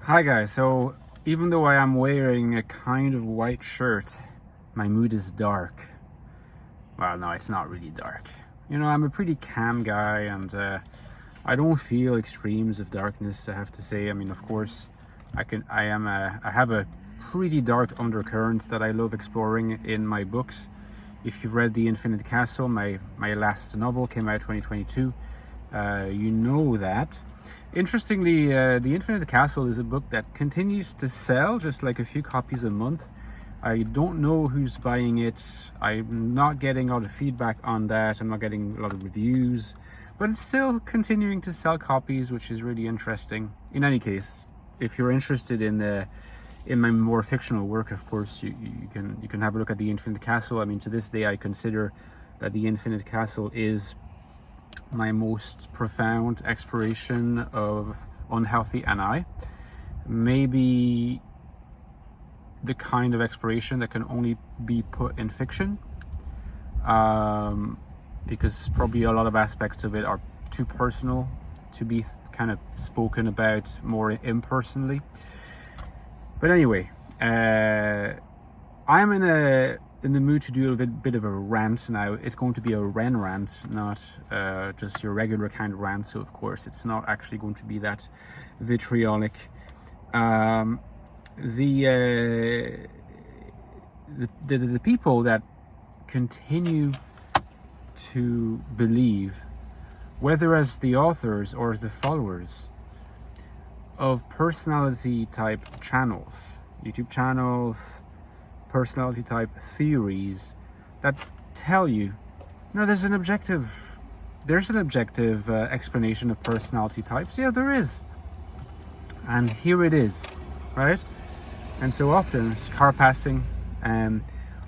Hi guys, so even though I am wearing a kind of white shirt, my mood is dark. Well, no, it's not really dark. You know, I'm a pretty calm guy and I don't feel extremes of darkness, I have to say. I mean, of course, I have a pretty dark undercurrent that I love exploring in my books. If you've read The Infinite Castle, my last novel came out 2022, you know that. Interestingly, The Infinite Castle is a book that continues to sell, just like a few copies a month. I don't know who's buying it. I'm not getting a lot of feedback on that. I'm not getting a lot of reviews, but it's still continuing to sell copies, which is really interesting. In any case, if you're interested in my more fictional work, of course, you can have a look at The Infinite Castle. I mean, to this day, I consider that The Infinite Castle is my most profound exploration of unhealthy NI. Maybe the kind of exploration that can only be put in fiction, because probably a lot of aspects of it are too personal to be kind of spoken about more impersonally. But anyway, I'm in the mood to do a bit of a rant now. It's going to be a Ren rant, not just your regular kind of rant. So of course, it's not actually going to be that vitriolic. The people that continue to believe, whether as the authors or as the followers of personality type channels, YouTube channels, personality type theories that tell you, no, there's an objective explanation of personality types. Yeah, there is. And here it is, right? And so often, it's car passing,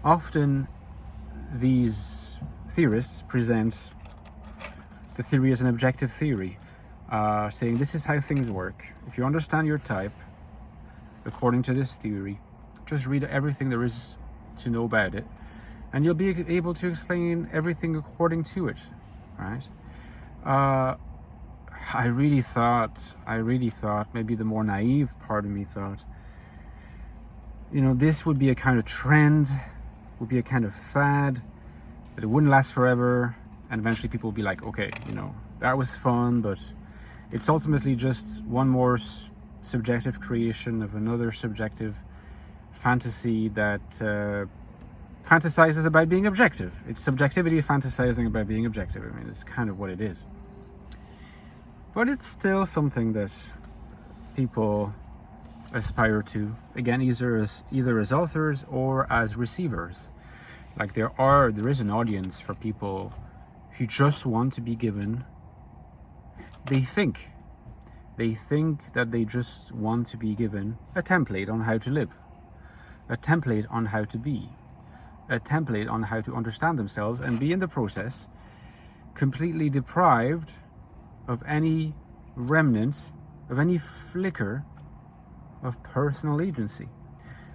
often these theorists present the theory as an objective theory, saying this is how things work. If you understand your type, according to this theory, just read everything there is to know about it, and you'll be able to explain everything according to it, right? I really thought, maybe the more naive part of me thought, you know, this would be a kind of trend, would be a kind of fad, that it wouldn't last forever, and eventually people would be like, okay, you know, that was fun, but it's ultimately just one more subjective creation of another subjective fantasy that fantasizes about being objective. It's subjectivity fantasizing about being objective. I mean, it's kind of what it is. But it's still something that people aspire to, again, either as authors or as receivers. Like there is an audience for people who just want to be given, they think that they just want to be given a template on how to live, a template on how to be, a template on how to understand themselves, and be in the process completely deprived of any remnant, of any flicker of personal agency.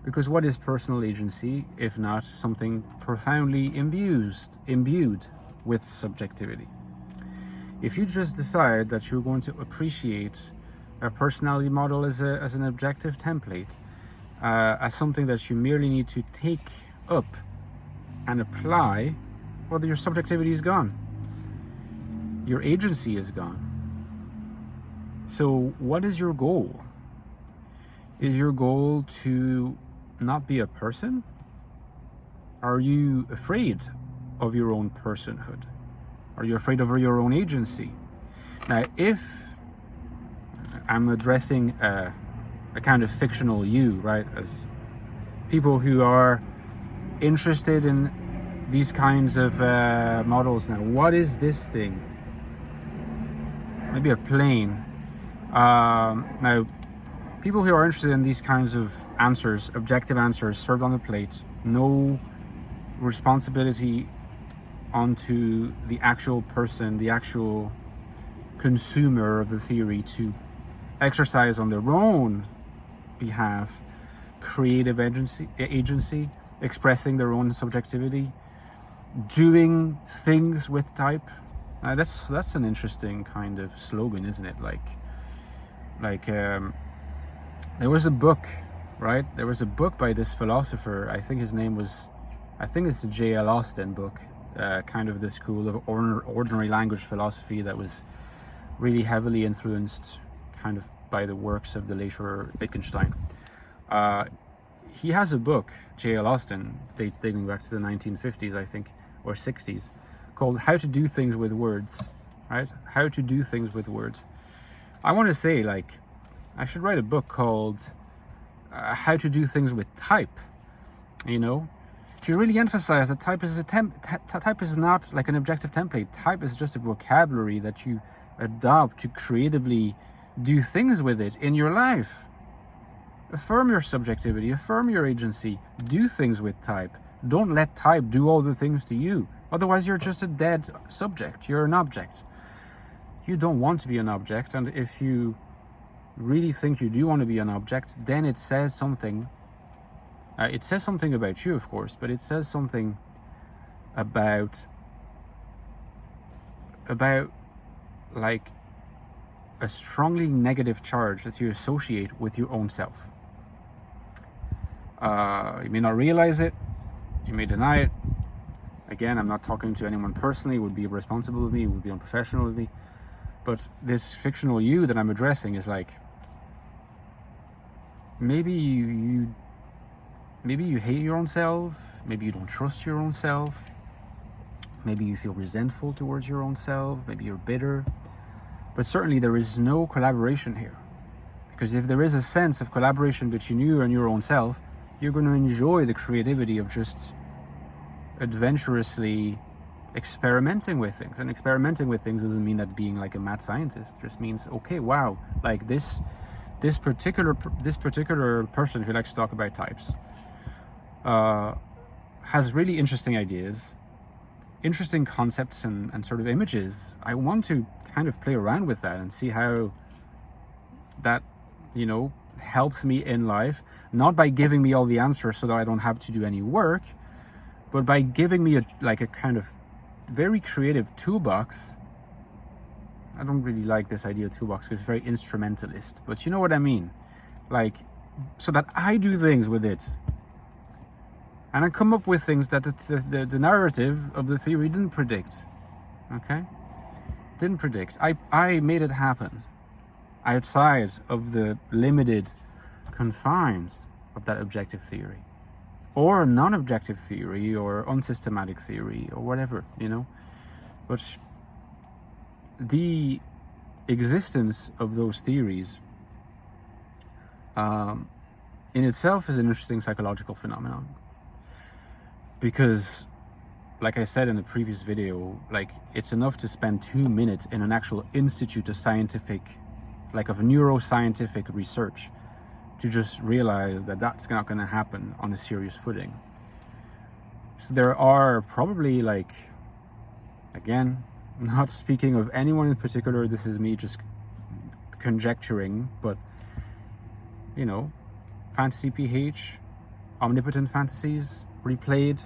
Because what is personal agency if not something profoundly imbued with subjectivity? If you just decide that you're going to appreciate a personality model as an objective template, as something that you merely need to take up and apply, well, your subjectivity is gone. Your agency is gone. So what is your goal? Is your goal to not be a person? Are you afraid of your own personhood? Are you afraid of your own agency? Now, if I'm addressing a kind of fictional you, right, as people who are interested in these kinds of models. Now, what is this thing? Maybe a plane. Now, people who are interested in these kinds of answers, objective answers served on a plate, no responsibility onto the actual person, the actual consumer of the theory, to exercise on their own behalf creative agency, expressing their own subjectivity, doing things with type. That's an interesting kind of slogan, isn't it? Like there was a book, right? There was a book by this philosopher. I think his name was, I think it's the J.L. Austin book, kind of the school of ordinary language philosophy that was really heavily influenced kind of by the works of the later Wittgenstein. He has a book, J.L. Austin, dating back to the 1950s, I think, or 60s, called How to Do Things with Words, right? How to Do Things with Words. I want to say, like, I should write a book called How to Do Things with Type, you know? To really emphasize that type is type is not like an objective template. Type is just a vocabulary that you adopt to creatively do things with it in your life. Affirm your subjectivity, affirm your agency, do things with type. Don't let type do all the things to you. Otherwise, you're just a dead subject. You're an object. You don't want to be an object, and if you really think you do want to be an object, then it says something. It says something about you, of course, but it says something about like a strongly negative charge that you associate with your own self. You may not realize it, you may deny it. Again, I'm not talking to anyone personally, it would be irresponsible of me, it would be unprofessional of me. But this fictional you that I'm addressing is like, maybe you hate your own self, maybe you don't trust your own self, maybe you feel resentful towards your own self, maybe you're bitter. But certainly there is no collaboration here. Because if there is a sense of collaboration between you and your own self, you're going to enjoy the creativity of just adventurously experimenting with things. And experimenting with things doesn't mean that being like a mad scientist. It just means, okay, wow, like this particular person who likes to talk about types has really interesting ideas, interesting concepts and sort of images. I want to kind of play around with that and see how that, you know, helps me in life, not by giving me all the answers so that I don't have to do any work, but by giving me a kind of very creative toolbox. I don't really like this idea of toolbox because it's very instrumentalist, but you know what I mean, like, so that I do things with it and I come up with things that the narrative of the theory didn't predict. Okay, didn't predict. I made it happen outside of the limited confines of that objective theory, or non-objective theory, or unsystematic theory, or whatever, you know. But the existence of those theories in itself is an interesting psychological phenomenon, because, like I said in the previous video, like, it's enough to spend 2 minutes in an actual institute of scientific, like of neuroscientific research, to just realize that that's not going to happen on a serious footing. So there are probably, like, again, not speaking of anyone in particular, this is me just conjecturing, but, you know, fantasy PH, omnipotent fantasies, replayed,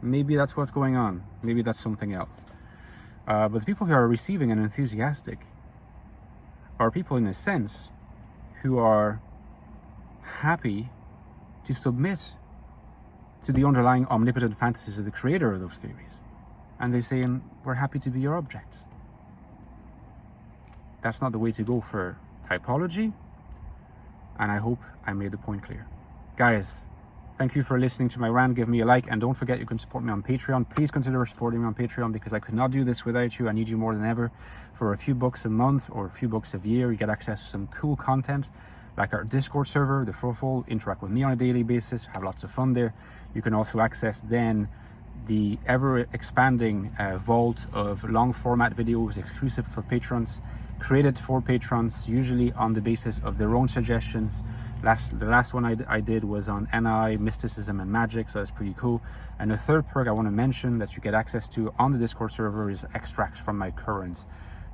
maybe that's what's going on, maybe that's something else. But the people who are receiving and enthusiastic are people, in a sense, who are happy to submit to the underlying omnipotent fantasies of the creator of those theories. And they say, we're happy to be your object. That's not the way to go for typology, and I hope I made the point clear. Guys, thank you for listening to my rant. Give me a like, and don't forget you can support me on Patreon. Please consider supporting me on Patreon, because I could not do this without you. I need you more than ever. For a few bucks a month or a few bucks a year, you get access to some cool content, like our Discord server, the Furful, interact with me on a daily basis, have lots of fun there. You can also access then the ever expanding vault of long format videos exclusive for patrons, created for patrons, usually on the basis of their own suggestions. The last one I did was on NI, mysticism and magic, so that's pretty cool. And the third perk I want to mention that you get access to on the Discord server is extracts from my current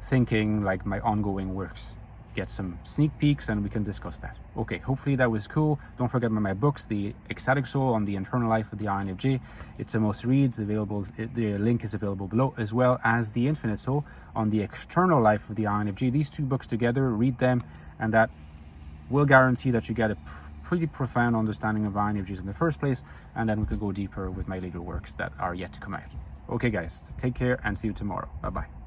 thinking, like my ongoing works. Get some sneak peeks and we can discuss that. Okay, hopefully that was cool. Don't forget my books, the Ecstatic Soul on the internal life of the INFJ. It's a must reads, available. The link is available below, as well as the Infinite Soul on the external life of the INFJ. These two books together, read them, and that will guarantee that you get a pretty profound understanding of INFJs in the first place, and then we can go deeper with my later works that are yet to come out. Okay guys, take care and see you tomorrow. Bye bye.